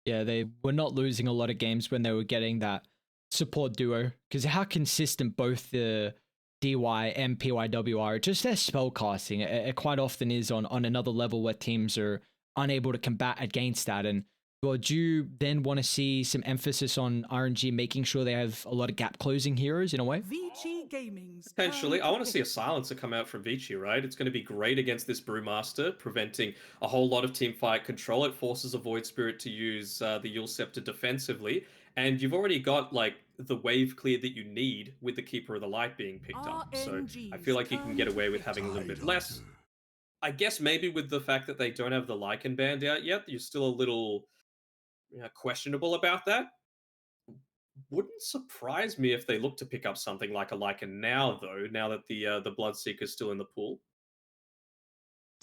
Yeah, they were not losing a lot of games when they were getting that support duo, because how consistent both the DY and PYW are, just their spell casting, it quite often is on another level where teams are unable to combat against that. And well, do you then want to see some emphasis on RNG making sure they have a lot of gap closing heroes in a way? Vici Gaming's Potentially, turn I to want to see a pick. silencer come out from Vici, right? It's going to be great against this Brewmaster, preventing a whole lot of team fight control. It forces a Void Spirit to use the Yule Scepter defensively, and you've already got like the wave clear that you need with the Keeper of the Light being picked up. So I feel RNG's like you can turn get to away with pick. having a little bit less. I guess maybe with the fact that they don't have the Lycan band out yet, you're still a little questionable about that. Wouldn't surprise me if they look to pick up something like a Lycan now, though. Now that the Bloodseeker's still in the pool,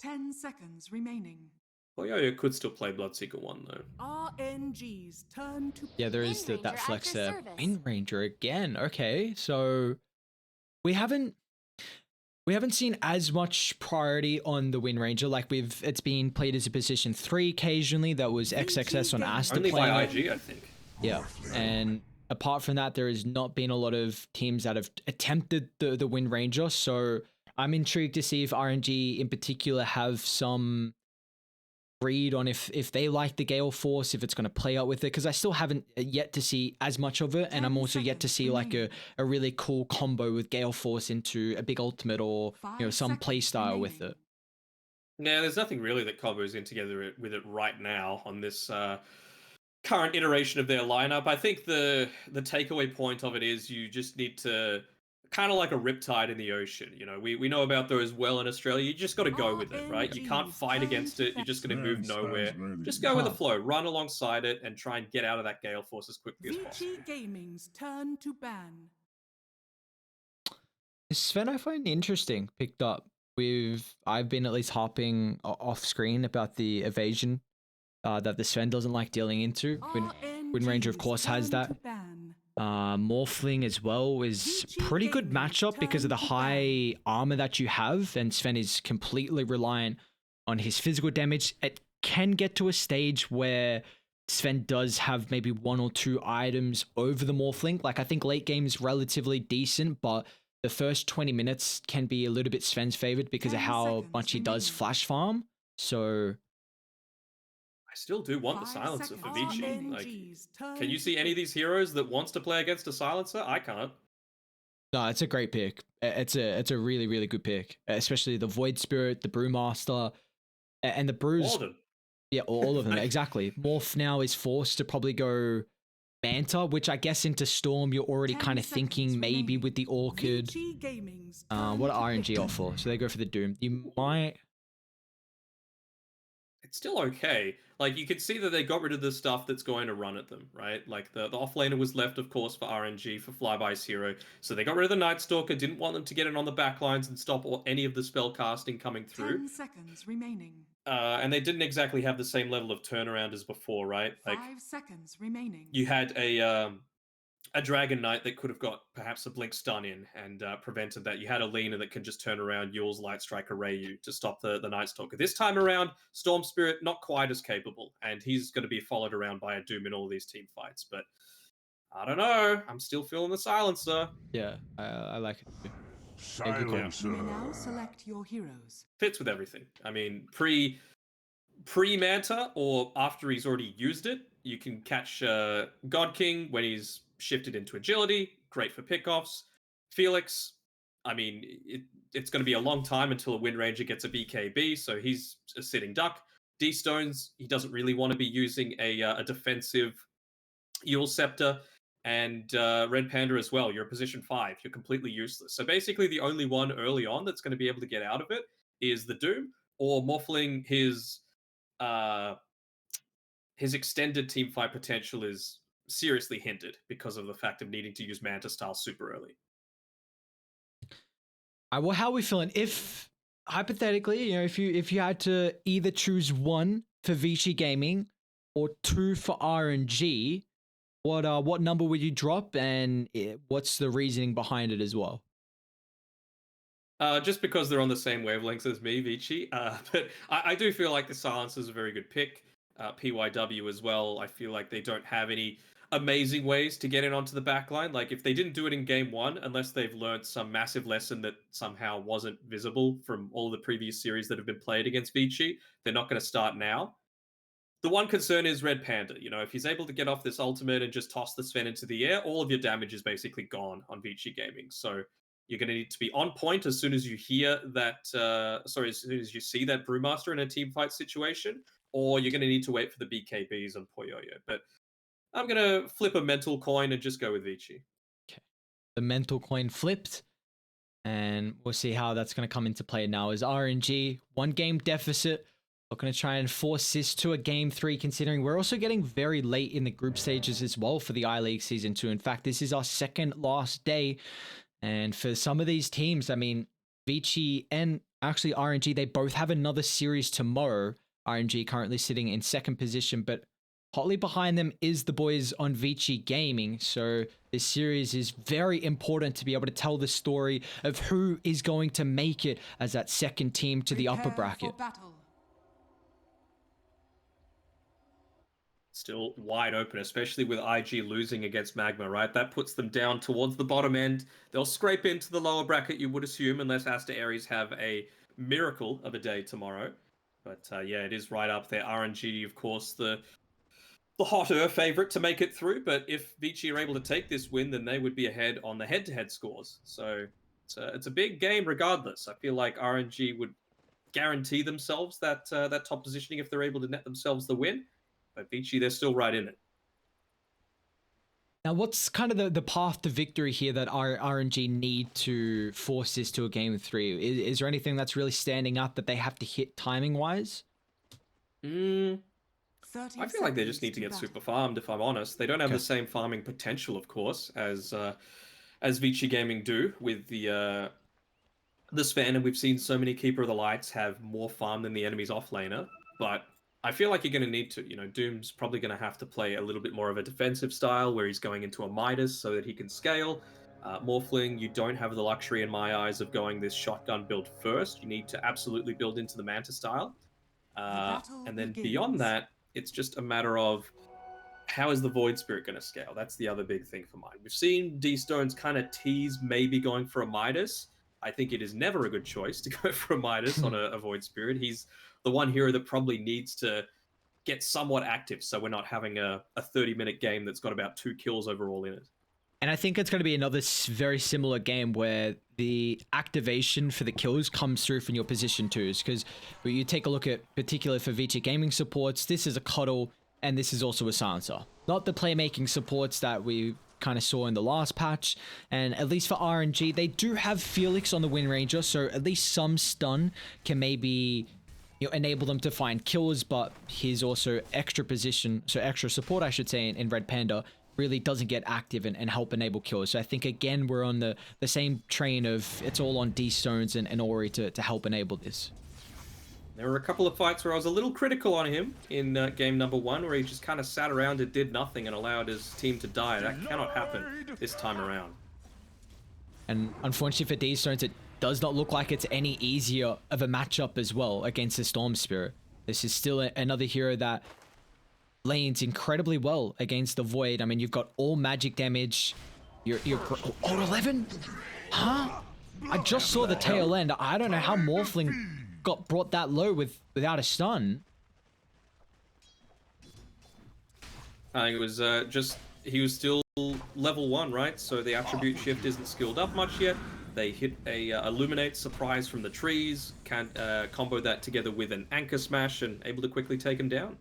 10 seconds remaining. well, yeah, you could still play Bloodseeker one though. RNG's turn to Yeah, pick. there is Wind that Ranger flex at there. your service. Wind Ranger again. Okay, so we haven't seen as much priority on the Wind Ranger. Like it's been played as a position 3 occasionally. That was XXS on Asta Only playing by it. IG, I think. Yeah, and apart from that, there has not been a lot of teams that have attempted the Wind Ranger. So I'm intrigued to see if RNG in particular have some read on if they like the Gale Force, if it's going to play out with it, because I still haven't yet to see as much of it, and I'm also yet to see like a really cool combo with Gale Force into a big ultimate or some play style with it. Yeah, there's nothing really that combos in together with it right now on this current iteration of their lineup. I think the takeaway point of it is you just need to kind of like a riptide in the ocean. We know about those well in Australia. You just got to go with it, right? You can't fight against it. You're just going to move nowhere. Just go with the flow, run alongside it, and try and get out of that Gale Force as quickly as possible. Vici Gaming's turn to ban. Sven, I find interesting picked up. I've been at least harping off screen about the evasion that the Sven doesn't like dealing into. Wind Ranger, of course, has that. Morphling as well is pretty good matchup because of the high armor that you have, and Sven is completely reliant on his physical damage. It can get to a stage where Sven does have maybe 1 or 2 items over the Morphling. Like, I think late game is relatively decent, but the first 20 minutes can be a little bit Sven's favored because of how much he does flash farm. So I still do want the silencer for Vici. Like, can you see any of these heroes that wants to play against a silencer? I can't. No, it's a great pick. It's a really, really good pick, especially the Void Spirit, the Brewmaster, and the Brews. All of them. Yeah, all of them. Exactly. Morph now is forced to probably go Manta, which I guess into Storm you're already kind of thinking maybe with the Orchid. What RNG offer? So they go for the Doom. You might... It's still okay. Like, you can see that they got rid of the stuff that's going to run at them, right? Like, the offlaner was left, of course, for RNG, for Flyby's hero. So they got rid of the Night Stalker, didn't want them to get in on the backlines and stop any of the spell casting coming through. 10 seconds remaining. And they didn't exactly have the same level of turnaround as before, right? Like, 5 seconds remaining. you had a Dragon Knight that could have got perhaps a Blink Stun in and prevented that. You had a Lena that can just turn around Yule's Light Strike Array you to stop the Night Stalker. This time around, Storm Spirit not quite as capable, and he's going to be followed around by a Doom in all these team fights. But I don't know. I'm still feeling the silencer. Yeah, I like it too. Silencer. You may now select your heroes. Fits with everything. I mean, pre-Manta or after he's already used it, you can catch God King when he's shifted into agility, great for pickoffs. Felix, I mean, it's going to be a long time until a Wind Ranger gets a BKB, so he's a sitting duck. D-Stones, he doesn't really want to be using a defensive Yule Scepter. And Red Panda as well, you're a position 5, you're completely useless. So basically the only one early on that's going to be able to get out of it is the Doom, or Morphling. His extended team fight potential is seriously hindered because of the fact of needing to use Manta style super early. Well, how are we feeling? If hypothetically, if you had to either choose 1 for Vici Gaming or 2 for RNG, what number would you drop, and what's the reasoning behind it as well? Just because they're on the same wavelengths as me, Vici. But I do feel like the Silencer is a very good pick. PYW as well. I feel like they don't have any amazing ways to get in onto the back line. Like if they didn't do it in game one, unless they've learned some massive lesson that somehow wasn't visible from all the previous series that have been played against Vici, they're not going to start now. The one concern is Red Panda. You know, if he's able to get off this ultimate and just toss the Sven into the air, all of your damage is basically gone on Vici Gaming. So you're going to need to be on point as soon as you hear that, as soon as you see that Brewmaster in a team fight situation, or you're going to need to wait for the BKBs on Poyoyo. But I'm going to flip a mental coin and just go with Vici. Okay. The mental coin flipped, and we'll see how that's going to come into play now. As RNG, 1 game deficit. We're going to try and force this to a game 3, considering we're also getting very late in the group stages as well for the I-League Season 2. In fact, this is our second last day. And for some of these teams, I mean, Vici and actually RNG, they both have another series tomorrow. RNG currently sitting in 2nd position, but hotly behind them is the boys on Vici Gaming. So this series is very important to be able to tell the story of who is going to make it as that second team to the upper bracket. Still wide open, especially with IG losing against Magma, right? That puts them down towards the bottom end. They'll scrape into the lower bracket, you would assume, unless Asta Aries have a miracle of a day tomorrow. But yeah, it is right up there. RNG, of course, the hotter favorite to make it through. But if Vici are able to take this win, then they would be ahead on the head-to-head scores. So it's a big game regardless. I feel like RNG would guarantee themselves that that top positioning if they're able to net themselves the win. But Vici, they're still right in it. Now, what's kind of the path to victory here that RNG need to force this to a game 3? Is there anything that's really standing out that they have to hit timing-wise? I feel like they just need to get super farmed, if I'm honest. They don't have the same farming potential, of course, as Vici Gaming do with the Sven, and we've seen so many Keeper of the Lights have more farm than the enemy's offlaner, but I feel like you're going to need to, you know, Doom's probably going to have to play a little bit more of a defensive style where he's going into a Midas so that he can scale. Morphling, you don't have the luxury in my eyes of going this shotgun build first. You need to absolutely build into the Manta style. And then beyond that, it's just a matter of how is the Void Spirit going to scale? That's the other big thing for mine. We've seen D-Stones kind of tease maybe going for a Midas. I think it is never a good choice to go for a Midas on a Void Spirit. He's the one hero that probably needs to get somewhat active so we're not having a 30-minute game that's got about 2 kills overall in it. And I think it's going to be another very similar game where the activation for the kills comes through from your position 2s, because you take a look at, particularly for Vici Gaming supports, this is a Cuddle and this is also a Silencer. Not the playmaking supports that we kind of saw in the last patch, and at least for RNG, they do have Felix on the Wind Ranger, so at least some stun can maybe, you know, enable them to find kills, but his also extra position, so extra support I should say, in Red Panda really doesn't get active and help enable kills. So I think again we're on the same train of it's all on D-Stones and Ori to help enable this. There were a couple of fights where I was a little critical on him in game number 1, where he just kind of sat around and did nothing and allowed his team to die. That cannot happen this time around. And unfortunately for D-Stones, it does not look like it's any easier of a matchup as well against the Storm Spirit. This is still another hero that lanes incredibly well against the Void. I mean, you've got all magic damage. You're oh, 11? Huh? I just saw the tail end. I don't know how Morphling got brought that low without a stun. I think it was just he was still level 1, right? So the attribute shift isn't skilled up much yet. They hit a Illuminate surprise from the trees, can combo that together with an Anchor Smash and able to quickly take him down.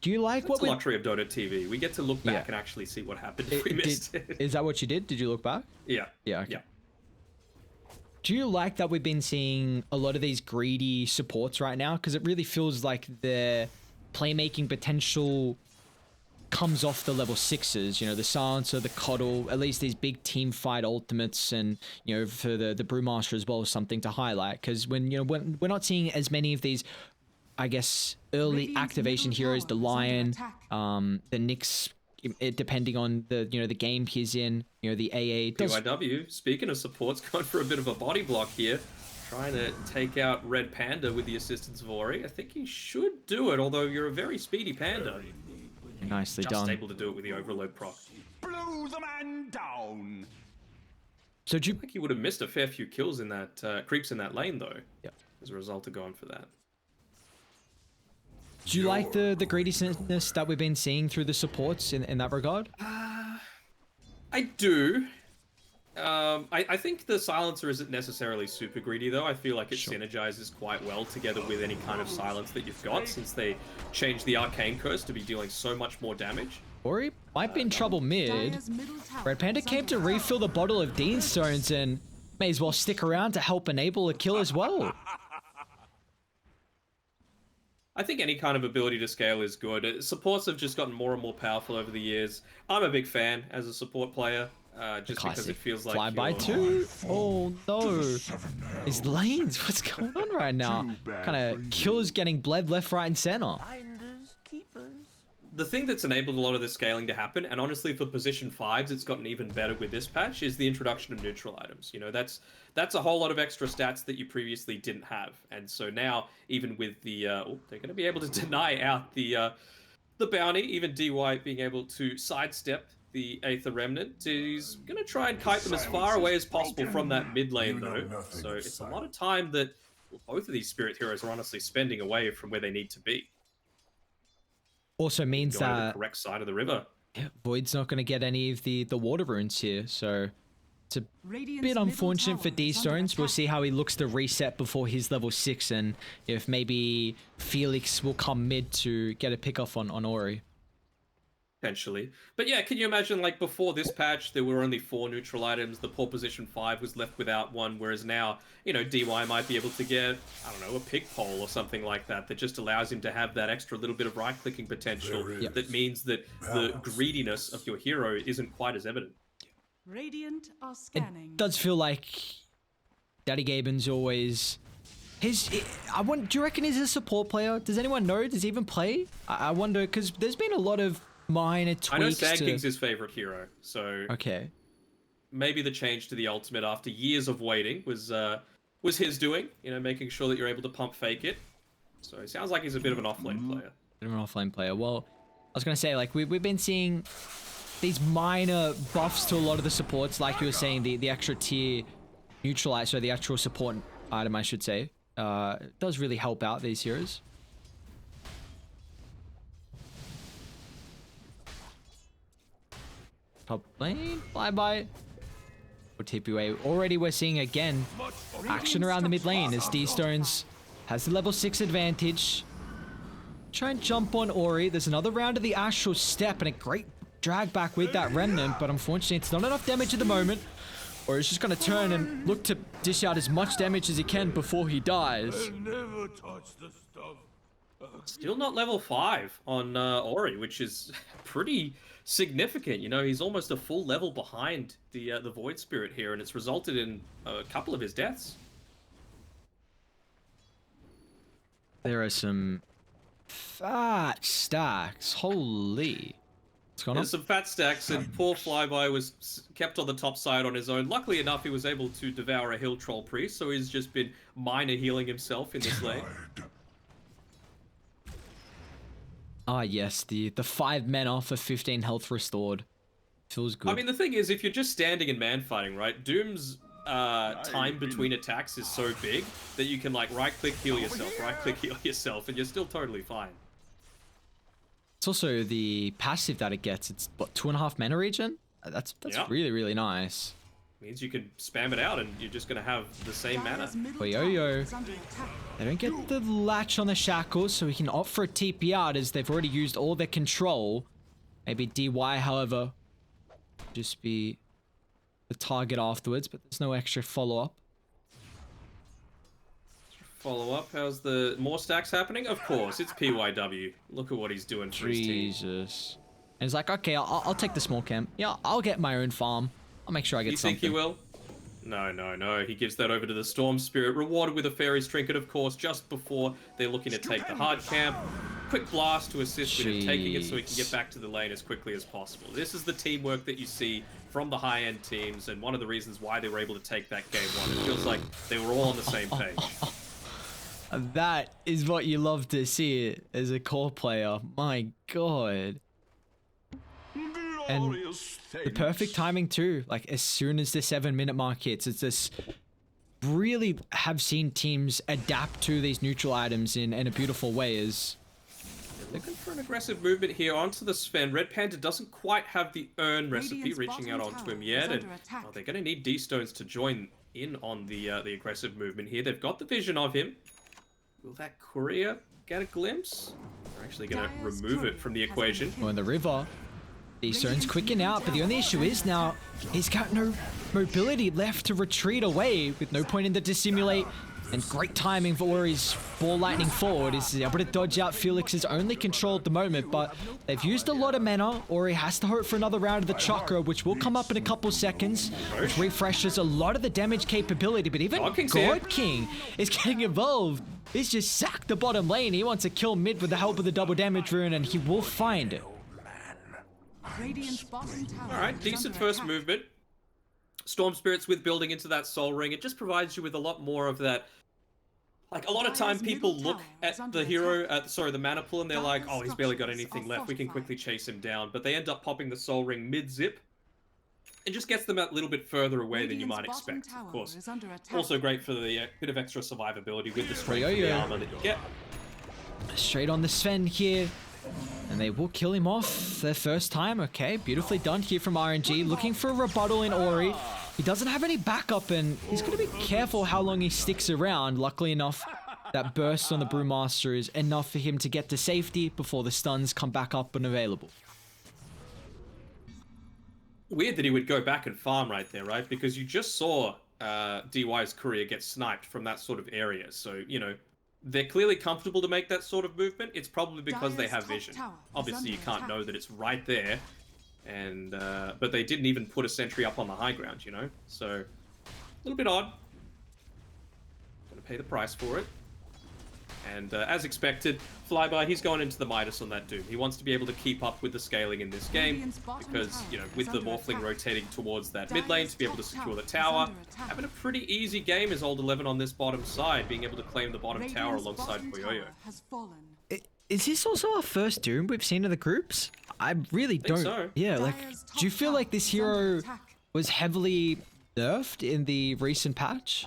Do you like That's the luxury of Dota TV. We get to look back and actually see what happened if we missed it. Is that what you did? Did you look back? Yeah. Yeah. Okay. Yeah. Do you like that we've been seeing a lot of these greedy supports right now? Because it really feels like their playmaking potential comes off the level 6s. You know, the Silencer, the Coddle, at least these big team fight ultimates, and, you know, for the Brewmaster as well is something to highlight. Because when, you know, when we're not seeing as many of these, I guess, early activation heroes, the Lion, the Nyx, depending on the, you know, the game he's in, you know, the AA. PYW, speaking of supports, going for a bit of a body block here. trying to take out Red Panda with the assistance of Ori. I think he should do it, although you're a very speedy Panda. Nicely Just done. able to do it with the overload proc. Blow the man down. So do you... I think he would have missed a fair few kills in that creeps in that lane though. Yep. As a result of going for that. Do you like the greediness that we've been seeing through the supports in that regard? I do. I think the silencer isn't necessarily super greedy though. I feel like it synergizes quite well together with any kind of silence that you've got, since they changed the arcane curse to be dealing so much more damage. Ori might be in trouble mid. Red Panda came to refill the bottle of Dean Stones and may as well stick around to help enable a kill as well. I think any kind of ability to scale is good. Supports have just gotten more and more powerful over the years. I'm a big fan as a support player, just because it feels like Flyby too. Oh no, his lanes. What's going on right now? Kind of killers getting bled left, right, and center. The thing that's enabled a lot of this scaling to happen, and honestly for position 5s, it's gotten even better with this patch, is the introduction of neutral items. You know, that's a whole lot of extra stats that you previously didn't have. And so now, even with the, they're going to be able to deny out the bounty, even DY being able to sidestep the Aether Remnant. He's going to try and kite them as far away as possible from that mid lane though. So it's a lot of time that both of these spirit heroes are honestly spending away from where they need to be. Also means Going to that the correct side of the river. Yeah, Void's not going to get any of the water runes here, so it's a bit unfortunate for D-Stones. We'll see how he looks to reset before his level 6, and if maybe Felix will come mid to get a pick off on Ori. Potentially. But yeah, can you imagine, like, before this patch, there were only 4 neutral items, the poor position 5 was left without one, whereas now, you know, DY might be able to get, I don't know, a pig pole or something like that, that just allows him to have that extra little bit of right-clicking potential that means that the greediness of your hero isn't quite as evident. Radiant are scanning. It does feel like Daddy Gaben's always... do you reckon he's a support player? Does anyone know? Does he even play? I wonder, because there's been a lot of minor tweaks. I know Sand King's his favorite hero, so okay. Maybe the change to the ultimate after years of waiting was his doing. You know, making sure that you're able to pump fake it. So it sounds like he's a bit of an offlane player. Bit of an offlane player. Well, I was gonna say, like, we've been seeing these minor buffs to a lot of the supports, like you were saying, the extra tier neutralize, so the actual support item, I should say, does really help out these heroes. Top lane, flyby. TPA. Already we're seeing again action around the mid lane as D-Stones has the level 6 advantage. Try and jump on Ori. There's another round of the Astral Step and a great drag back with that Remnant, but unfortunately it's not enough damage at the moment. Or he's just going to turn and look to dish out as much damage as he can before he dies. Never touch the stuff. Still not level 5 on Ori, which is pretty significant. You know, he's almost a full level behind the Void Spirit here, and it's resulted in a couple of his deaths. There are some fat stacks. Holy. What's going on? There's some fat stacks, and poor Flyby was kept on the top side on his own. Luckily enough, he was able to devour a Hill Troll Priest, so he's just been minor healing himself in this lane. Ah, yes, the 5 mana for 15 health restored. Feels good. I mean, the thing is, if you're just standing and man fighting, right, Doom's time between attacks is so big that you can, like, right-click heal yourself, right-click heal yourself, and you're still totally fine. It's also the passive that it gets. It's, what, 2.5 mana regen? That's really, really nice. Means you can spam it out and you're just going to have the same mana. Yo. They don't get the latch on the shackles, so we can opt for a TP out as they've already used all their control. Maybe DY, however, just be the target afterwards, but there's no extra follow-up. Follow-up, how's the more stacks happening? Of course, it's PYW. Look at what he's doing for his team. Jesus. And he's like, okay, I'll take the small camp. Yeah, I'll get my own farm. I'll make sure I get something. You think he will? No. He gives that over to the Storm Spirit, rewarded with a Fairy's Trinket, of course, just before they're looking to take the hard camp. quick blast to assist with him taking it so he can get back to the lane as quickly as possible. This is the teamwork that you see from the high-end teams, and one of the reasons why they were able to take that game one. It feels like they were all on the same page. That is what you love to see as a core player. My god. And the perfect timing too. Like as soon as the 7-minute mark hits, it's this really have seen teams adapt to these neutral items in a beautiful way. Is looking for an aggressive movement here onto the Sven. Red Panda doesn't quite have the earn recipe reaching out onto him yet, and they're going to need D-Stones to join in on the aggressive movement here. They've got the vision of him. Will that courier get a glimpse? They're actually going to remove it from the equation. Well, in the river, D-Stone's quicken out, but the only issue is now he's got no mobility left to retreat away with no point in the dissimulate. And great timing for Ori's ball lightning forward. Is able to dodge out Felix's only control at the moment, but they've used a lot of mana. Ori has to hope for another round of the Chakra, which will come up in a couple seconds, which refreshes a lot of the damage capability. But even God King is getting involved. He's just sacked the bottom lane. He wants to kill mid with the help of the double damage rune, and he will find it. Alright, decent first movement. Storm Spirits with building into that Soul Ring, it just provides you with a lot more of that. Like, a lot of time people look at the hero, the mana pool, and they're like, oh, he's barely got anything left, we can quickly chase him down. But they end up popping the Soul Ring mid-zip. It just gets them a little bit further away than you might expect, of course. Also great for the bit of extra survivability with the strength of the armor that you get. Straight on the Sven here. And they will kill him off their first time. Okay, beautifully done here from RNG. Looking for a rebuttal in Ori. He doesn't have any backup, and he's going to be careful how long he sticks around. Luckily enough, that burst on the Brewmaster is enough for him to get to safety before the stuns come back up and available. Weird that he would go back and farm right there, right? Because you just saw DY's courier get sniped from that sort of area. So, you know, they're clearly comfortable to make that sort of movement. It's probably because they have vision. Obviously, you can't know that it's right there. And but they didn't even put a sentry up on the high ground, you know? So, a little bit odd. Gonna pay the price for it. And as expected, Flyby, he's going into the Midas on that Doom. He wants to be able to keep up with the scaling in this game because, you know, with the Morphling rotating towards that mid lane to be able to secure the tower, having a pretty easy game is Old 11 on this bottom side, being able to claim the bottom tower alongside Poyoyo. Is this also our first Doom we've seen in the groups? I really don't. So. Yeah, like, do you feel like this hero was heavily nerfed in the recent patch?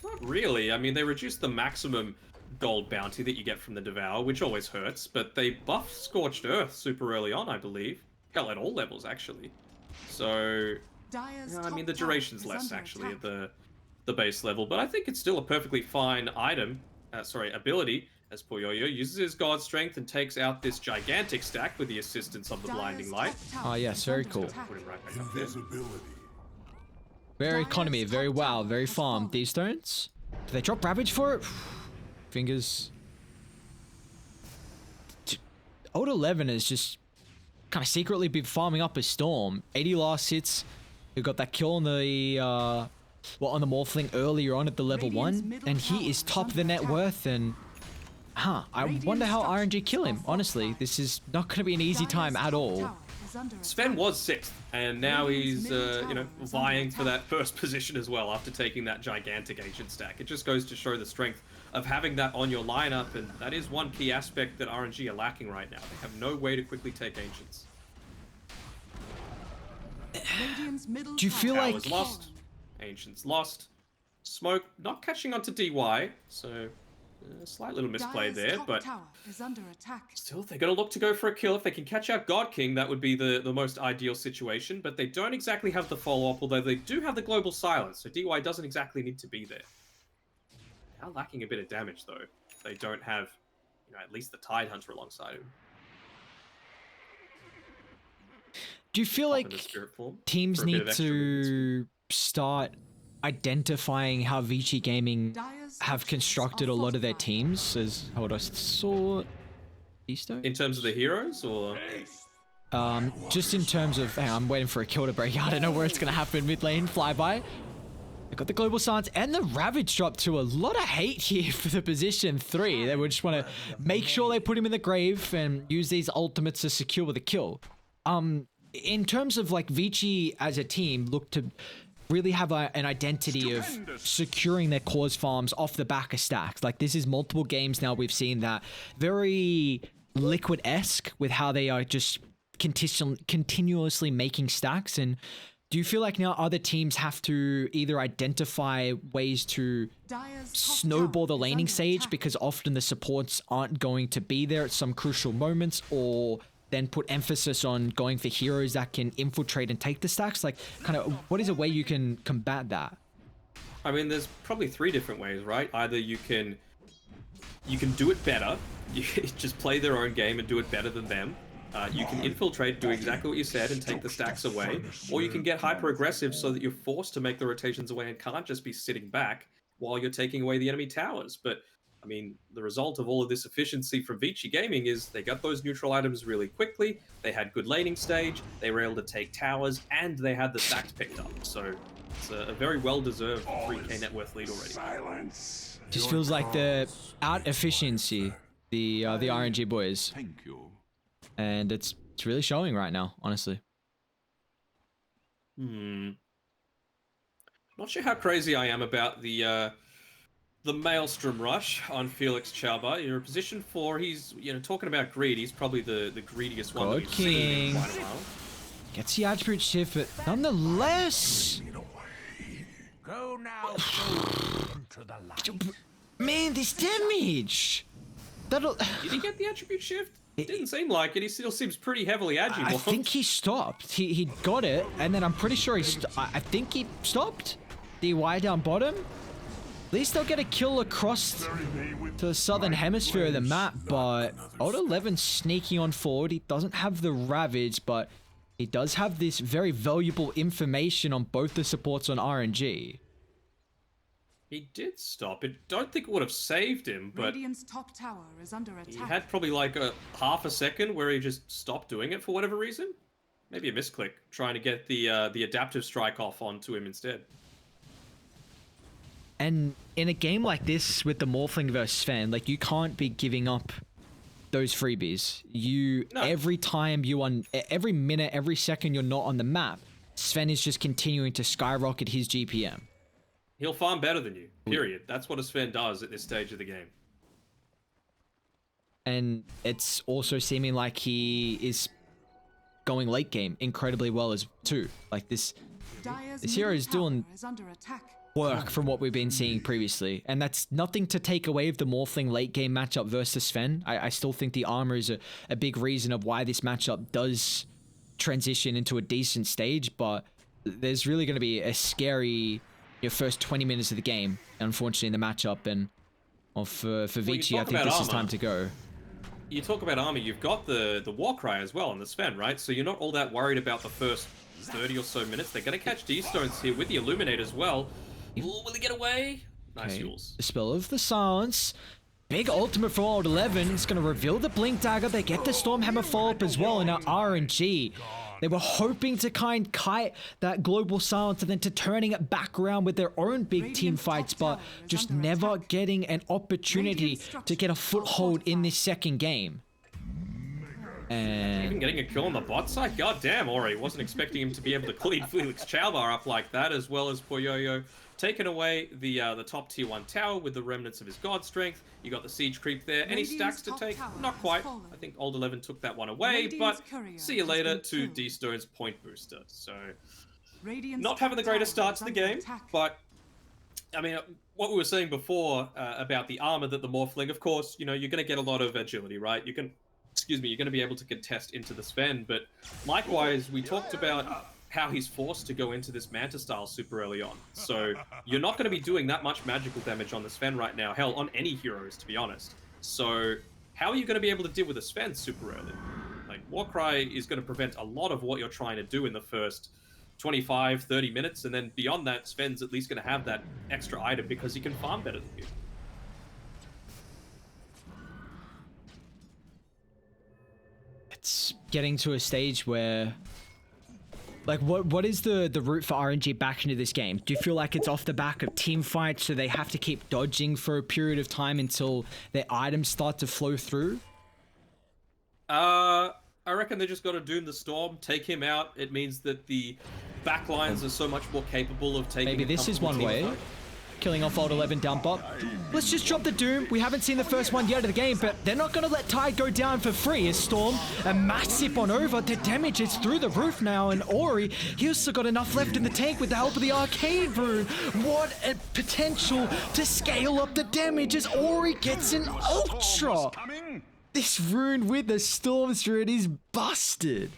Not really. I mean, they reduced the maximum gold bounty that you get from the Devour, which always hurts, but they buffed Scorched Earth super early on, I believe. Hell, at all levels, actually. So, I mean, the duration's less, actually, at the base level, but I think it's still a perfectly fine item, ability, as Poyoyo uses his God Strength and takes out this gigantic stack with the assistance of the Blinding Light. Oh, yes, very cool. Put him right back up there. Very economy, very wow, very farm. These stones? Do they drop Ravage for it? Fingers. Old 11 has just kind of secretly been farming up a Storm. 80 last hits. Who got that kill on the on the Morphling earlier on at the level 1. And he is top of the net worth, and I wonder how RNG kill him. Honestly, this is not going to be an easy time at all. Sven was 6th, and now he's, you know, vying for that first position as well after taking that gigantic Ancient stack. It just goes to show the strength of having that on your lineup, and that is one key aspect that RNG are lacking right now. They have no way to quickly take Ancients. Do you feel like... Towers lost, Ancients lost, Smoke not catching onto DY, so... a slight little misplay there, but still, they're going to look to go for a kill. If they can catch out God King, that would be the most ideal situation, but they don't exactly have the follow-up, although they do have the Global Silence, so DY doesn't exactly need to be there. They are lacking a bit of damage, though. They don't have, you know, at least the Tide Hunter alongside him. Do you feel like teams need to start identifying how Vici Gaming have constructed a lot of their teams? As how would I sort Easter? In terms of the heroes, or just in terms of, hang on, I'm waiting for a kill to break out. I don't know where it's gonna happen. Mid lane, Flyby. They got the Global Silence and the Ravage drop to a lot of hate here for the position 3. They would just want to make sure they put him in the grave and use these ultimates to secure the kill. In terms of like Vici as a team look to really have an identity of securing their cause farms off the back of stacks. Like this is multiple games now we've seen that very Liquid-esque with how they are just continuously making stacks. And do you feel like now other teams have to either identify ways to snowball the laning stage because often the supports aren't going to be there at some crucial moments, or then put emphasis on going for heroes that can infiltrate and take the stacks? Like, kind of, what is a way you can combat that? I mean, there's probably 3 different ways, right? Either you can do it better, you just play their own game and do it better than them. You can infiltrate, do exactly what you said, and take the stacks away. Or you can get hyper-aggressive so that you're forced to make the rotations away and can't just be sitting back while you're taking away the enemy towers. But I mean, the result of all of this efficiency from Vici Gaming is they got those neutral items really quickly, they had good laning stage, they were able to take towers, and they had the stacks picked up. So it's a very well-deserved 3k net worth lead already. Silence. Just feels like the out-efficiency, the RNG boys. Thank you. And it's really showing right now, honestly. Not sure how crazy I am about the Maelstrom rush on Felix Chauba. You're in position 4. He's, talking about greed. He's probably the greediest one that we've seen in quite a while. Gets the attribute shift, but nonetheless, Go now to the light. man, this damage. That'll. Did he get the attribute shift? It didn't seem like it. He still seems pretty heavily agile. I think he stopped. He got it, and then I'm pretty sure I think he stopped. The Y down bottom. At least they'll get a kill across to the southern hemisphere of the map, but Old 11 sneaking on forward. He doesn't have the Ravage, but he does have this very valuable information on both the supports on RNG. He did stop. I don't think it would have saved him, but Radiant's top tower is under attack. he had probably like a half a second where he just stopped doing it for whatever reason. Maybe a misclick, trying to get the adaptive strike off onto him instead. And in a game like this with the Morphling versus Sven, like, you can't be giving up those freebies. No. Every time every minute, every second you're not on the map, Sven is just continuing to skyrocket his GPM. He'll farm better than you, period. That's what a Sven does at this stage of the game. And it's also seeming like he is going late game incredibly well as too. Like this hero is doing work from what we've been seeing previously, and that's nothing to take away of the Morphling late game matchup versus Sven. I still think the armor is a big reason of why this matchup does transition into a decent stage, but there's really going to be a scary first 20 minutes of the game, unfortunately, in the matchup. And for Vici, I think this is time to go. You talk about armor, you've got the Warcry as well on the Sven, right? So you're not all that worried about the first 30 or so minutes. They're going to catch D-Stones here with the Illuminate as well. Will he get away? Nice Yules. The Spell of the Silence. Big ultimate for Old 11. It's going to reveal the Blink Dagger. They get the Stormhammer follow-up as well. And now RNG. They were hoping to kite that Global Silence and then to turning it back around with their own big team fights, but just never getting an opportunity to get a foothold in this second game. And even getting a kill on the bot side? God damn, Ori. Wasn't expecting him to be able to clean Felix Chauba up like that, as well as Poyoyo. Taking away the top tier 1 tower with the remnants of his god strength. You got the siege creep there. Any stacks to take? Not quite. I think Old 11 took that one away, but see you later to D-Stone's point booster. So, not having the greatest start to the game, but I mean, what we were saying before about the armor that the Morphling, of course, you're going to get a lot of agility, right? You're going to be able to contest into the Sven, but likewise, we talked about how he's forced to go into this Manta style super early on. So you're not going to be doing that much magical damage on the Sven right now. Hell, on any heroes, to be honest. So how are you going to be able to deal with a Sven super early? Like, Warcry is going to prevent a lot of what you're trying to do in the first 25, 30 minutes, and then beyond that, Sven's at least going to have that extra item because he can farm better than you. it's getting to a stage where Like, what is the route for RNG back into this game? Do you feel like it's off the back of team fights, so they have to keep dodging for a period of time until their items start to flow through? I reckon they just got to Doom the Storm, take him out. It means that the backlines are so much more capable of taking. Maybe this is one way. Killing off Old 11 dump up. Let's just drop the Doom. We haven't seen the first one yet of the game, but they're not going to let Tide go down for free. As Storm, a massive on over. The damage is through the roof now, and Ori, he also got enough left in the tank with the help of the Arcade Rune. What a potential to scale up the damage as Ori gets an Ultra. This rune with the Storm Spirit is busted.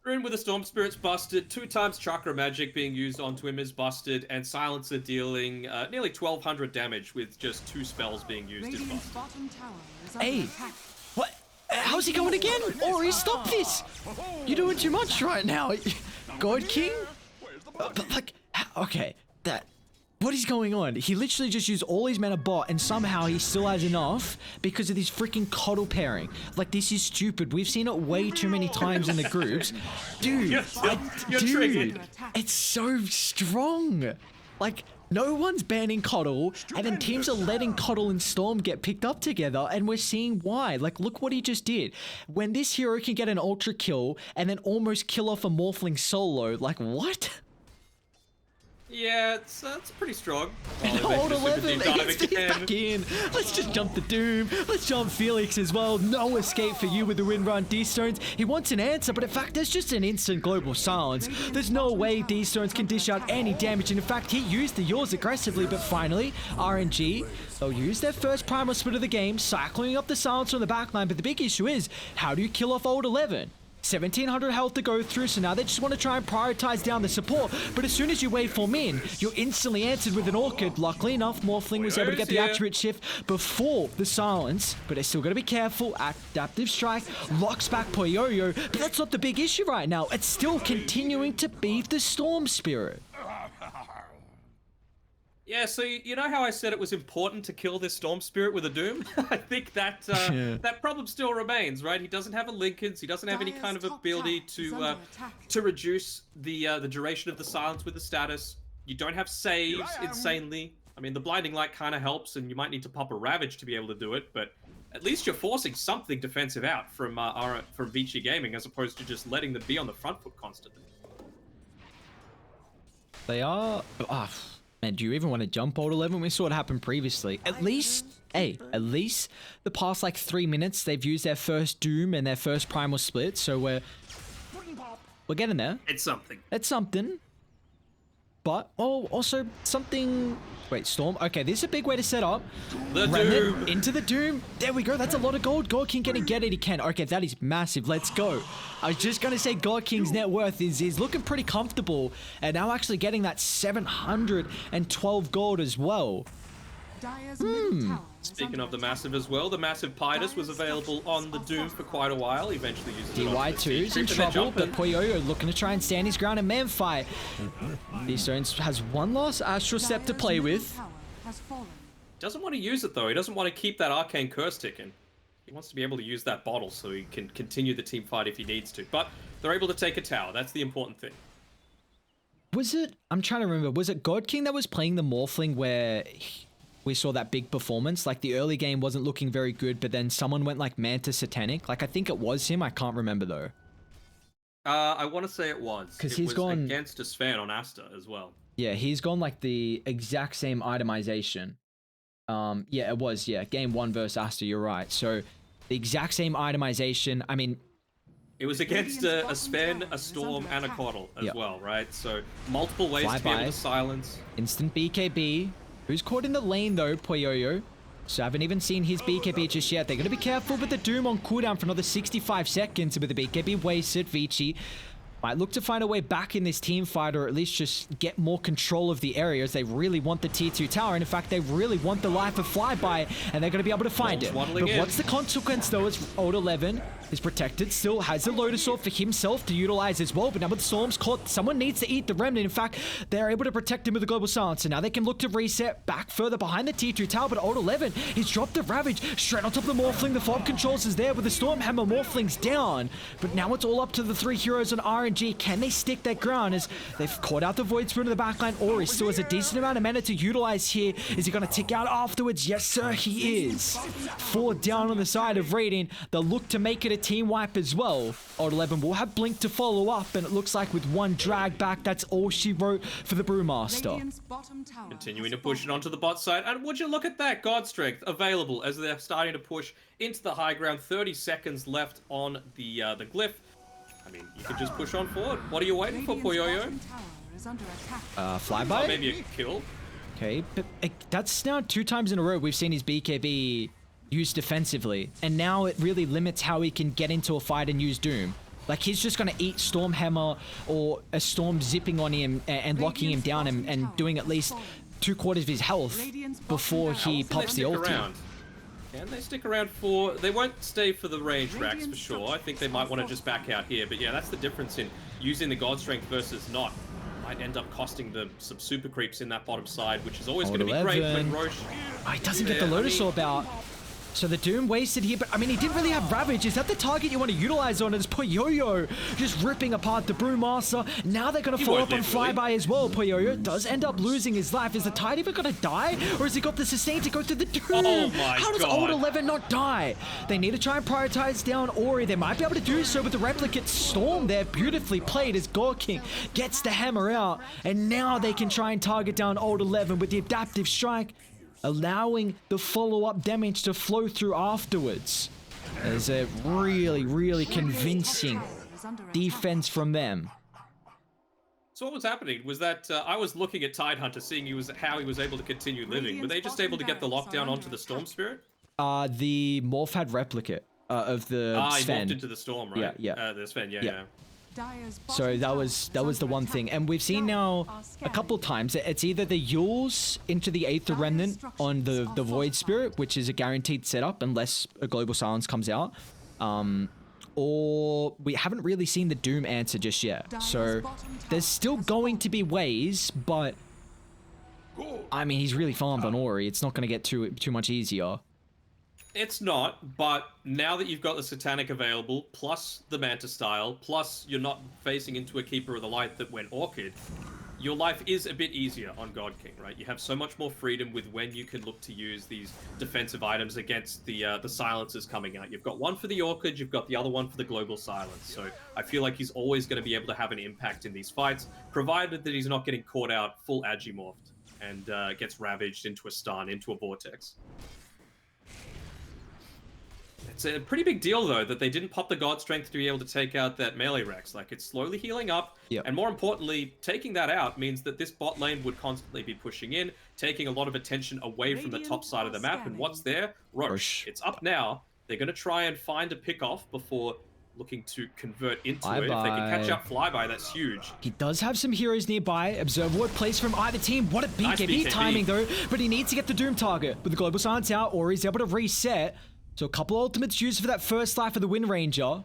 Rune with the Storm Spirit's busted, 2 times Chakra Magic being used onto him is busted, and Silencer dealing nearly 1200 damage with just 2 spells being used is Radiant's busted. bottom tower is under Hey, attack. what? How's he going again? Ori, stop this! You're doing too much right now. God King? But like, okay, what is going on? He literally just used all his mana bot and somehow he still has enough because of this freaking coddle pairing. Like, this is stupid. We've seen it way too many times in the groups. Dude, You're triggered. it's so strong. Like, no one's banning Coddle, and then teams are letting Coddle and Storm get picked up together, and we're seeing why. Like, look what he just did. When this hero can get an ultra kill and then almost kill off a Morphling solo, like, what? Yeah, it's pretty strong. Old 11, dive let's get again. back in. Let's just jump the Doom. Let's jump Felix as well. No escape for you with the win run D-Stones. He wants an answer, but in fact, there's just an instant global silence. There's no way D-Stones can dish out any damage, and in fact, he used the yours aggressively, but finally, RNG, they'll use their first primal split of the game, cycling up the silence on the backline, but the big issue is, how do you kill off Old 11? 1700 health to go through, so now they just want to try and prioritize down the support, but as soon as you wave form in, you're instantly answered with an Orchid. Luckily enough, Morphling was able to get the attribute shift before the silence, but they're still got to be careful. Adaptive Strike locks back Poyoyo, but that's not the big issue right now. It's still continuing to be the Storm Spirit. Yeah, so you know how I said it was important to kill this Storm Spirit with a Doom? I think that that problem still remains, right? He doesn't have a Linkens, he doesn't have any kind of ability to reduce the duration of the silence with the status. You don't have saves insanely. I mean, the Blinding Light kind of helps, and you might need to pop a Ravage to be able to do it, but at least you're forcing something defensive out from Vici Gaming, as opposed to just letting them be on the front foot constantly. They are... Man, do you even want to jump Old 11? We saw what happened previously. At least the past like 3 minutes, they've used their first Doom and their first primal split, so we're getting there. It's something. It's something. But, also something... Wait, Storm? Okay, this is a big way to set up. The Remnant Doom. into the Doom. There we go. That's a lot of gold. God King, can he get it? He can. Okay, that is massive. Let's go. I was just going to say God King's net worth is looking pretty comfortable. And now actually getting that 712 gold as well. Dire's middle tower is Speaking under of the attack. Massive as well, the Massive Pidus was available on the Doom for quite a while. He eventually uses it on the DY2's in Siege Creep, and they're trouble, but jumping. Poyoyo looking to try and stand his ground in man fight. D-Stones has one last Astral Step to Dire's play middle with. tower has fallen. Doesn't want to use it though. He doesn't want to keep that Arcane Curse ticking. He wants to be able to use that bottle so he can continue the team fight if he needs to. But they're able to take a tower. That's the important thing. Was it, I'm trying to remember, was it God King that was playing the Morphling where we saw that big performance? Like the early game wasn't looking very good, but then someone went like Manta Satanic. Like I think it was him. I can't remember though. I want to say it was. 'Cause It he's was gone- against a Sven on Asta as well. Yeah, he's gone like the exact same itemization. Yeah, it was. Yeah, game 1 versus Asta. You're right. So the exact same itemization. I mean, It was against a Sven, a Storm, and a Coddle as Yep. well, right? So multiple ways to be able Flyby. to silence. instant BKB. Who's caught in the lane though? Poyoyo. So I haven't even seen his BKB just yet. They're going to be careful with the Doom on cooldown for another 65 seconds. With the BKB wasted, Vici might look to find a way back in this team fight, or at least just get more control of the areas. They really want the tier 2 tower, and in fact, they really want the life of Flyby, and they're going to be able to find it. But waddling in. what's the consequence, though, is Old 11 is protected, still has the Lotus Sword for himself to utilize as well, but now with Storm's caught, someone needs to eat the Remnant. In fact, they're able to protect him with the Global Silence, and now they can look to reset back further behind the tier 2 tower, but Old 11, he's dropped the Ravage straight on top of the Morphling. The Fob controls is there with the Storm Hammer. Morphling's down, but now it's all up to the 3 heroes on RNG. RNG. Can they stick their ground as they've caught out the Void Spirit in the backline? Ori still has a decent amount of mana to utilize here. Is he going to tick out afterwards? Yes, sir, he is. 4 down on the side of Radiant. They'll look to make it a team wipe as well. Old 11 will have Blink to follow up, and it looks like with one drag back, that's all she wrote for the Brewmaster. Radiant's bottom tower Continuing has to push it fallen. onto the bot side. And would you look at that? God Strength available as they're starting to push into the high ground. 30 seconds left on the glyph. I mean, you could just push on forward. What are you waiting for, Radiant's Poyoyo? bottom tower is under attack. Oh, Flyby? maybe a kill. Okay, but that's now 2 times in a row we've seen his BKB used defensively, and now it really limits how he can get into a fight and use Doom. Like, he's just going to eat Storm Hammer or a Storm zipping on him and locking him down and doing at least 2/4 of his health before he pops the ulti. Can they stick around for... They won't stay for the range racks for sure. I think they might want to just back out here. But yeah, that's the difference in using the God Strength versus not. Might end up costing them some super creeps in that bottom side, which is always going to be great when Roche... Oh, he doesn't get the Lotus Orb out. So the Doom wasted here, but I mean, he didn't really have Ravage. Is that the target you want to utilize on? It's Poyoyo just ripping apart the Brewmaster. Now they're going to follow up on Flyby as well. Poyoyo does end up losing his life. Is the Tide even going to die? Or has he got the sustain to go through the Doom? Oh my How does God. Old 11 not die? They need to try and prioritize down Ori. They might be able to do so with the Replicate Storm there. Beautifully played as Gore King gets the hammer out. And now they can try and target down Old 11 with the Adaptive Strike, allowing the follow-up damage to flow through afterwards. There's a really, really convincing defense from them. So what was happening was that I was looking at Tidehunter, seeing how he was able to continue living. Were they just able to get the lockdown onto the Storm Spirit? The Morph had Replicate of the He Sven. morphed into the Storm, right? Yeah. The Sven, yeah. So that was the one thing, and we've seen now a couple times it's either the Yules into the Aether Remnant on the Void Spirit, which is a guaranteed setup unless a Global Silence comes out, or we haven't really seen the Doom answer just yet. So there's still going to be ways, but I mean, he's really farmed on Ori. It's not going to get too much easier. It's not, but now that you've got the Satanic available, plus the Manta style, plus you're not facing into a Keeper of the Light that went Orchid, your life is a bit easier on God King, right? You have so much more freedom with when you can look to use these defensive items against the silencers coming out. You've got one for the Orchid, you've got the other one for the Global Silence. So I feel like he's always going to be able to have an impact in these fights, provided that he's not getting caught out full Agimorphed and gets ravaged into a stun, into a vortex. It's a pretty big deal, though, that they didn't pop the God Strength to be able to take out that melee Rex. Like, it's slowly healing up, and more importantly, taking that out means that this bot lane would constantly be pushing in, taking a lot of attention away from the top side of the map, and what's there? Roche. It's up now. They're going to try and find a pick-off before looking to convert into it. If they can catch up Flyby, that's huge. He does have some heroes nearby. Observe what plays from either team. What a BKB, Nice BKB timing, though, but he needs to get the Doom target. With the Global Silence out, or he's able to reset. So a couple ultimates used for that first life of the Wind Ranger.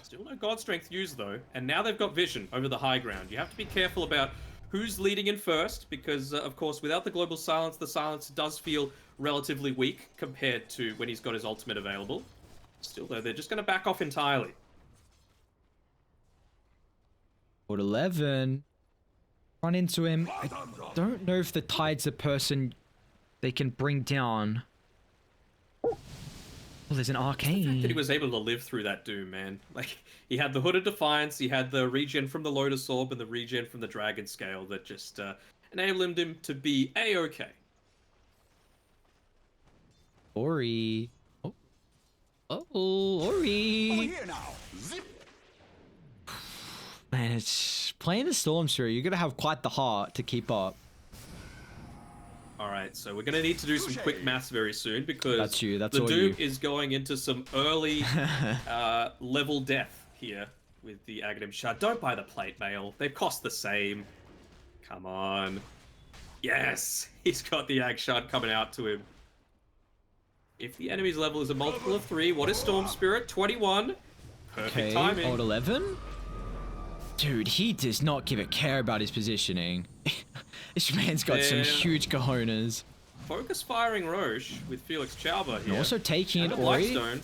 Still no God Strength used, though. And now they've got vision over the high ground. You have to be careful about who's leading in first, because, of course, without the Global Silence, the Silence does feel relatively weak compared to when he's got his ultimate available. Still, though, they're just going to back off entirely. Old 11. Run into him. I don't know if the Tide's a person they can bring down. Oh, there's an Arcane. The fact that he was able to live through that Doom, man. Like, he had the Hood of Defiance, he had the regen from the Lotus Orb, and the regen from the Dragon Scale that just enabled him to be A-okay. Ori. Oh, Ori. Man, it's playing the Storm Spirit. You're gonna have quite the heart to keep up. Alright, so we're going to need to do some quick maths very soon, because the Doom is going into some early level death here with the Aghanim Shard. Don't buy the plate mail. They cost the same. Come on. Yes! He's got the Ag Shard coming out to him. If the enemy's level is a multiple of 3, what is Storm Spirit? 21. Perfect timing. Old 11? Dude, he does not give a care about his positioning. This man's got some huge cojones. Focus firing Roche with Felix Chauba here. And also taking it, and Ori, Blackstone.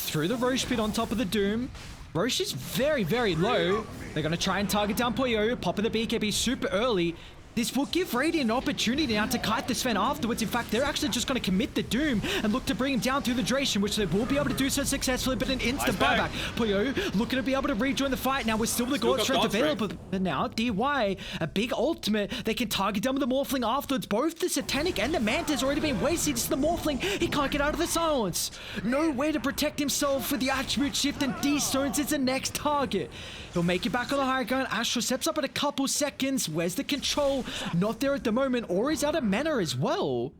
through the Roche pit on top of the Doom. Roche is very, very low. They're going to try and target down Poyo, popping the BKB super early. This will give Radiant an opportunity now to kite the Sven afterwards. In fact, they're actually just going to commit the Doom and look to bring him down through the duration, which they will be able to do so successfully, but an instant buyback. Poyo looking to be able to rejoin the fight now with still the God Strength available. But now, DY, a big ultimate. They can target down with the Morphling afterwards. Both the Satanic and the Manta's already been wasted. It's the Morphling. He can't get out of the silence. No way to protect himself with the attribute shift, and D-Stones is the next target. He'll make it back on the high ground. Astro steps up in a couple seconds. Where's the control? Not there at the moment, or he's out of mana as well.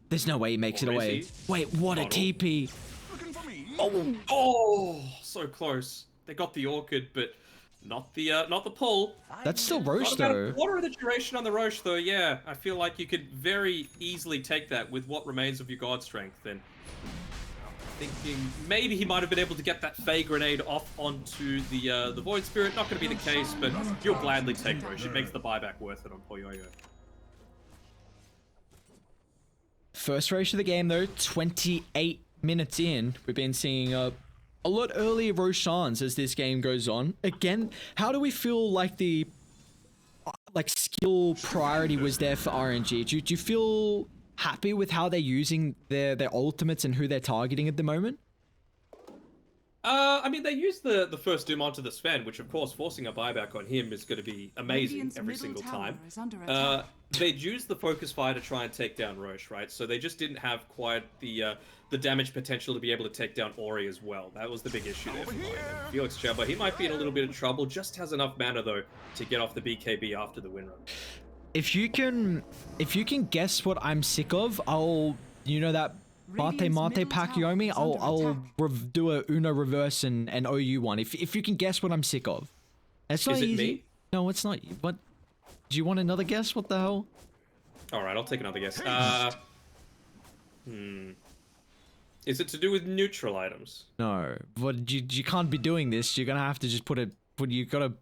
There's no way he makes it away. Wait, what a TP. Oh, so close. They got the Orchid, but not the pull. That's still Roche though. What are the duration on the Roche though? Yeah, I feel like you could very easily take that with what remains of your God Strength. And thinking maybe he might have been able to get that Fey Grenade off onto the Void Spirit. Not going to be the case, but you'll gladly take Roche. It makes the buyback worth it on Poyoyo. First Roche of the game though, 28 minutes in. We've been seeing a lot earlier Roshans as this game goes on. Again, how do we feel like the skill priority was there for RNG? Do you feel happy with how they're using their ultimates and who they're targeting at the moment? I mean, they used the first Doom onto the Sven, which of course forcing a buyback on him is going to be amazing every single time. They'd used the Focus Fire to try and take down Roche, right? So they just didn't have quite the damage potential to be able to take down Ori as well. That was the big issue there for mine. Felix Jabba, he might be in a little bit of trouble, just has enough mana though to get off the BKB after the win run. If you can guess what I'm sick of, I'll, you know that Mate pack Yomi, I'll do a Uno reverse and OU one. If you can guess what I'm sick of. It's not easy. Me? No, it's not. What? Do you want another guess? What the hell? Alright, I'll take another guess. Is it to do with neutral items? No, but you can't be doing this. You're gonna have to just you gotta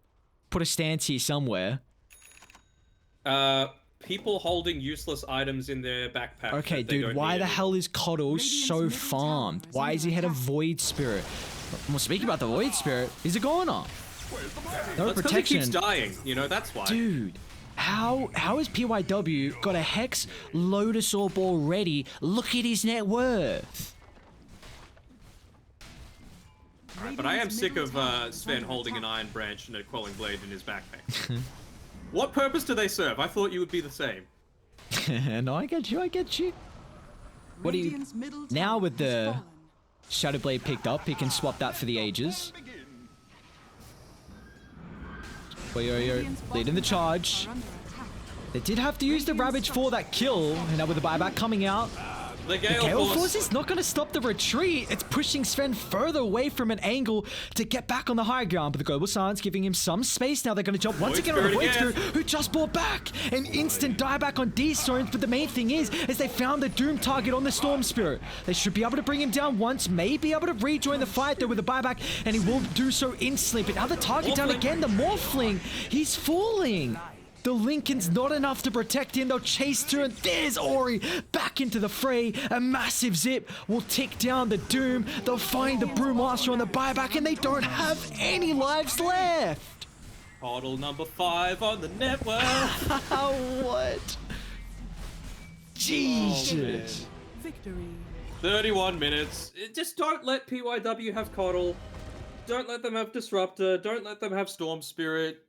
put a stance here somewhere. People holding useless items in their backpack. Okay, dude, why the hell is Coddle so farmed? Why is he had a Void Spirit? Well, speaking about the Void Spirit, he's a goner. No protection. He keeps dying, you know, that's why. Dude, how has PYW got a Hex Lotus Orb already? Look at his net worth. Right, but I am sick of Sven holding an Iron Branch and a Quelling Blade in his backpack. What purpose do they serve? I thought you would be the same. No, I get you. What do you... Now with the Shadow Blade picked up, he can swap that for the Aegis. Yo, leading the charge. They did have to use the Ravage for that kill, and now with the buyback coming out, the Gale Force is not going to stop the retreat. It's pushing Sven further away from an angle to get back on the high ground. But the Global Silence giving him some space. Now they're going to jump once again on the Void Spirit, who just brought back an instant dieback on D-Stones. But the main thing is they found the Doom target on the Storm Spirit. They should be able to bring him down once, may be able to rejoin the fight though with the buyback, and he will do so instantly. But now the target down again, the Morphling, he's falling. The Lincoln's not enough to protect him. They'll chase to, and there's Ori back into the fray. A massive zip will tick down the Doom. They'll find the Brewmaster on the buyback, and they don't have any lives left. Portal number 5 on the network. What? Jesus. Victory. 31 minutes. Just don't let PYW have Coddle. Don't let them have Disruptor. Don't let them have Storm Spirit.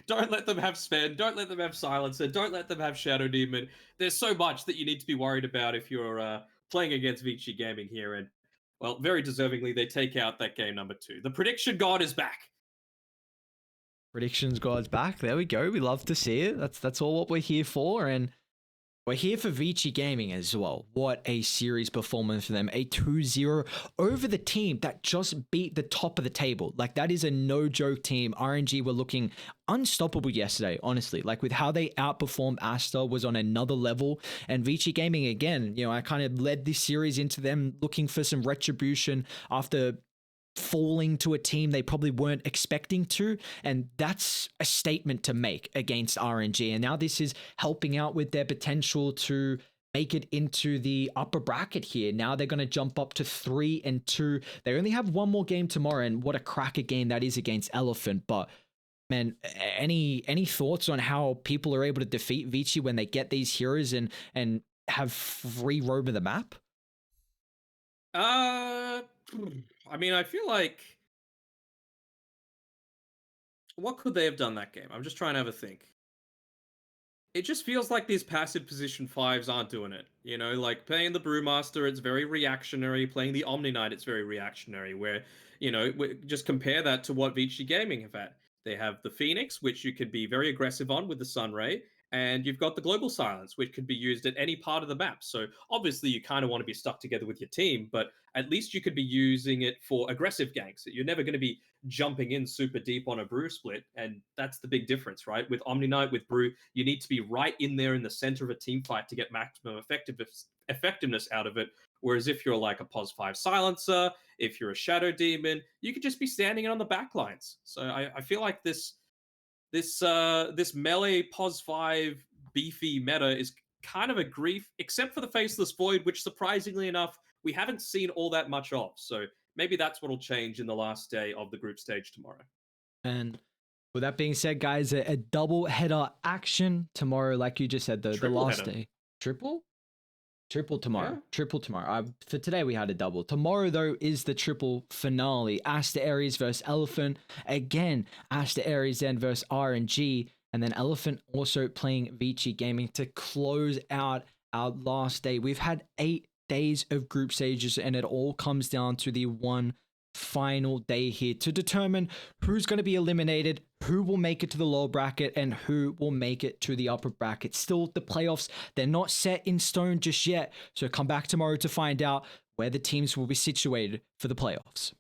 Don't let them have Sven. Don't let them have Silencer. Don't let them have Shadow Demon. There's so much that you need to be worried about if you're playing against Vici Gaming here. And, well, very deservingly, they take out that game number 2. The Prediction God is back. Predictions God's back. There we go. We love to see it. That's all what we're here for. And we're here for Vici Gaming as well. What a series performance for them. A 2-0 over the team that just beat the top of the table. Like, that is a no-joke team. RNG were looking unstoppable yesterday, honestly. Like, with how they outperformed Asta was on another level. And Vici Gaming, again, you know, I kind of led this series into them looking for some retribution after falling to a team they probably weren't expecting to, and that's a statement to make against RNG. And now this is helping out with their potential to make it into the upper bracket here. Now they're going to jump up to 3-2. They only have one more game tomorrow, and what a cracker game that is against Elephant. But man, any thoughts on how people are able to defeat Vici when they get these heroes and have free roam of the map? I mean, I feel like what could they have done that game? I'm just trying to have a think. It just feels like these passive position 5s aren't doing it. You know, like playing the Brewmaster, it's very reactionary. Playing the Omni Knight, it's very reactionary. Where, you know, just compare that to what Vici Gaming have had. They have the Phoenix, which you could be very aggressive on with the Sunray, and you've got the Global Silence, which could be used at any part of the map. So obviously you kind of want to be stuck together with your team, but at least you could be using it for aggressive ganks. You're never going to be jumping in super deep on a Brew split, and that's the big difference, right? With Omni Knight, with Brew, you need to be right in there in the center of a team fight to get maximum effectiveness out of it. Whereas if you're like a Pos 5 Silencer, if you're a Shadow Demon, you could just be standing on the back lines. So I feel like this melee Pos 5 beefy meta is kind of a grief, except for the Faceless Void, which surprisingly enough, we haven't seen all that much of. So maybe that's what'll change in the last day of the group stage tomorrow. And with that being said, guys, a double header action tomorrow, like you just said, the last day. Triple tomorrow. Yeah. Triple tomorrow. For today, we had a double. Tomorrow, though, is the triple finale. Aster Aries versus Elephant. Again, Aster Aries then versus RNG. And then Elephant also playing Vici Gaming to close out our last day. We've had 8 days of group stages, and it all comes down to the one final day here to determine who's going to be eliminated, who will make it to the lower bracket, and who will make it to the upper bracket. Still, the playoffs, they're not set in stone just yet, so come back tomorrow to find out where the teams will be situated for the playoffs.